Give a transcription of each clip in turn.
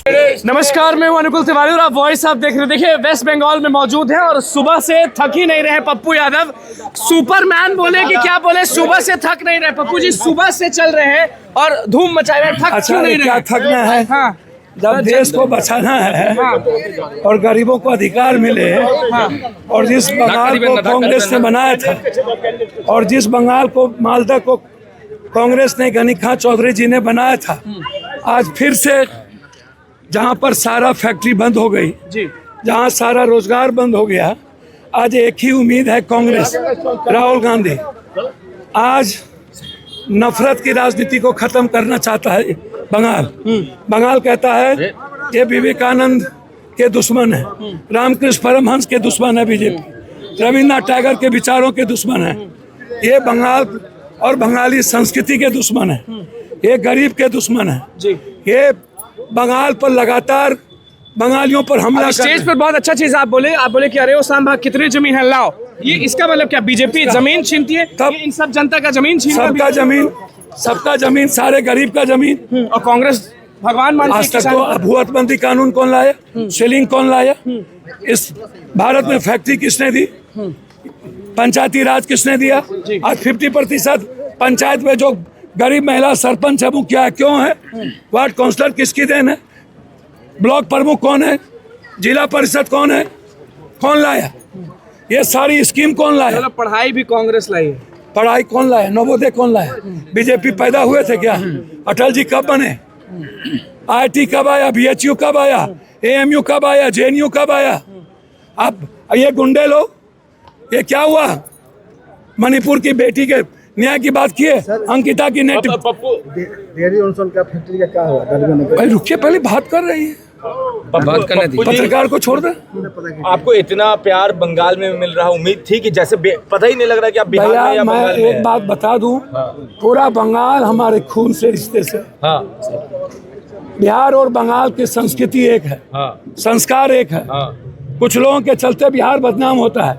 नमस्कार, मैं हूं अनुकुल तिवारी और आप वॉइस आप देख रहे हैं। देखिए, वेस्ट बंगाल में मौजूद है और सुबह से थक ही नहीं रहे पप्पू यादव। सुपरमैन बोले कि क्या बोले, सुबह से थक नहीं रहे पप्पू जी। सुबह से चल रहे हैं और धूम मचाए रहे, थक क्यों नहीं रहे? क्या थकना है? हाँ, जब देश को बचाना है और गरीबों को अधिकार मिले, और जिस बंगाल को कांग्रेस ने बनाया था और जिस बंगाल को मालदा को कांग्रेस ने गनीखा चौधरी जी ने बनाया था, आज फिर से जहां पर सारा फैक्ट्री बंद हो गई, जहां सारा रोजगार बंद हो गया, आज एक ही उम्मीद है कांग्रेस, राहुल गांधी आज नफरत की राजनीति को खत्म करना चाहता है। बंगाल कहता है ये विवेकानंद के दुश्मन है, रामकृष्ण परमहंस के दुश्मन है बीजेपी, रविन्द्रनाथ टैगोर के विचारों के दुश्मन है, ये बंगाल और बंगाली संस्कृति के दुश्मन है, ये गरीब के दुश्मन है, ये बंगाल पर लगातार बंगालियों पर हमला। स्टेज पर बहुत अच्छा चीज आप बोले कि अरे ओ सांबा कितनी जमीन है लाओ, ये इसका मतलब क्या? बीजेपी जमीन छीनती है? तब इन सब जनता का जमीन छीन, सबका जमीन, सारे गरीब का जमीन। और कांग्रेस भगवान मानती है। आज तक तो भूअतबंदी कानून कौन लाया? सेलिंग कौन लाया? इस भारत में फैक्ट्री किसने दी? पंचायती राज किसने दिया? आज 50% पंचायत में जो गरीब महिला सरपंच है वो क्या क्यों है? वार्ड काउंसलर किसकी देन है? ब्लॉक प्रमुख कौन है? जिला परिषद कौन है? कौन लाया? ये सारी स्कीम कौन लाया? पढ़ाई भी कांग्रेस लाई है। पढ़ाई कौन लाया? नवोदय कौन लाया? बीजेपी पैदा हुए थे क्या? अटल जी कब बने? IIT कब आया? BHU कब आया? AMU कब आया? JNU कब आया? अब ये गुंडे लोग, ये क्या हुआ? मणिपुर की बेटी के न्याय की बात किए, अंकिता की नेट डेयरी ऑनसन का फैक्ट्री का क्या हुआ? भाई रुकिए, पहले बात कर रही है, बात करने दीजिए। पत्रकार को छोड़ दे। आपको इतना प्यार बंगाल में मिल रहा, उम्मीद थी कि जैसे पता ही नहीं लग रहा कि आप बिहार में या मैं बंगाल में एक बात बता दूं, पूरा बंगाल हमारे खून से रिश्ते से। बिहार और बंगाल की संस्कृति एक है, संस्कार एक है। कुछ लोगों के चलते बिहार बदनाम होता है।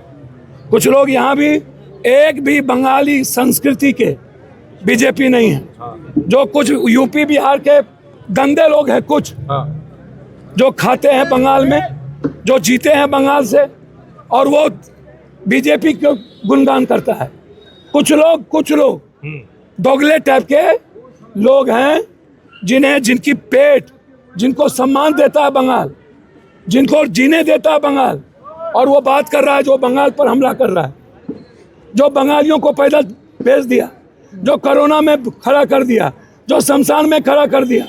कुछ लोग यहाँ भी, एक भी बंगाली संस्कृति के बीजेपी नहीं है। जो कुछ यूपी बिहार के गंदे लोग हैं, कुछ जो खाते हैं बंगाल में, जो जीते हैं बंगाल से, और वो बीजेपी को गुणगान करता है। कुछ लोग दोगले टाइप के लोग हैं, जिनकी पेट, जिनको सम्मान देता है बंगाल, जिनको जीने देता है बंगाल, और वो बात कर रहा है जो बंगाल पर हमला कर रहा है, जो बंगालियों को पैदल भेज दिया, जो कोरोना में खड़ा कर दिया, जो शमशान में खड़ा कर दिया,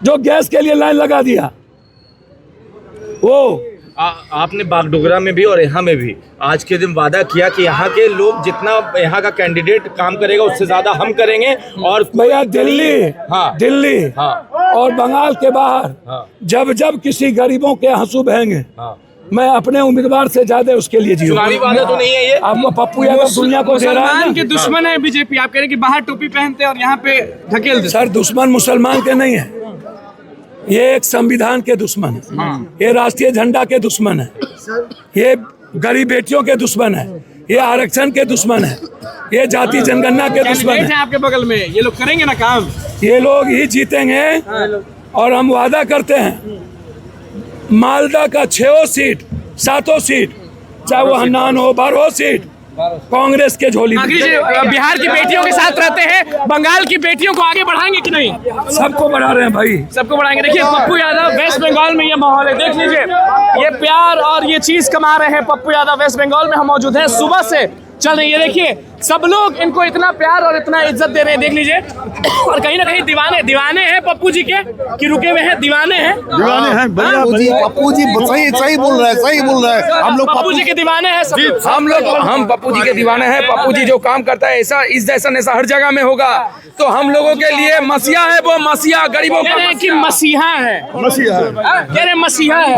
जो गैस के लिए लाइन लगा दिया। वो आपने बागडोगरा में भी और यहाँ में भी आज के दिन वादा किया कि यहाँ के लोग जितना यहाँ का कैंडिडेट काम करेगा उससे ज्यादा हम करेंगे। और भैया दिल्ली और बंगाल के बाहर जब किसी गरीबों के आंसू बहेंगे, मैं अपने उम्मीदवार से ज्यादा उसके लिए जीऊंगा। चुनावी वादा तो नहीं है ये? आपको पप्पू यादव दुनिया को दे रहा है के दुश्मन है बीजेपी। आप कह रहे कि बाहर टोपी पहनते और यहाँ पे ढकेल दे। सर, दुश्मन मुसलमान के नहीं है, ये एक संविधान के दुश्मन है, ये राष्ट्रीय झंडा के दुश्मन है, ये गरीब बेटियों के दुश्मन है, ये आरक्षण के दुश्मन है, ये जाति जनगणना के दुश्मन है। आपके बगल में ये लोग करेंगे ना काम, ये लोग ही जीतेंगे। और हम वादा करते हैं, मालदा का 6 सीट 7 सीट, चाहे वो हन्नान हो, 12 सीट कांग्रेस के झोली में। बिहार की बेटियों के साथ रहते हैं, बंगाल की बेटियों को आगे बढ़ाएंगे कि नहीं? सबको बढ़ा रहे हैं भाई, सबको बढ़ाएंगे। देखिए पप्पू यादव, वेस्ट बंगाल में ये माहौल है, देख लीजिए, ये प्यार और ये चीज कमा रहे हैं पप्पू यादव। वेस्ट बंगाल में हम मौजूद हैं, सुबह से चल रही है। देखिए सब लोग इनको इतना प्यार और इतना इज्जत दे रहे हैं, देख लीजिए। और कहीं ना कहीं दीवाने हैं पप्पू जी के, कि रुके हुए हैं, दीवाने हैं। पप्पू जी सही बोल रहे हैं। हम लोग पप्पू जी के दीवाने हैं। हम पप्पू जी के दीवाने हैं। पप्पू जी जो काम करता है ऐसा इस जैसा हर जगह में होगा, तो हम लोगों के लिए मसीहा है। वो मसीहा गरीबों का कि मसीहा है, कह रहे मसीहा है,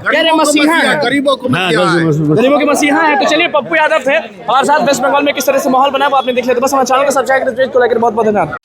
कह रहे मसीहा है, गरीबों के मसीहा है। तो चलिए, पप्पू यादव थे और साथ वेस्ट बंगाल में किस तरह से माहौल बना वो आपने देख लिया। तो बस हमारे चैनल को सब्सक्राइब करके बहुत बहुत धन्यवाद।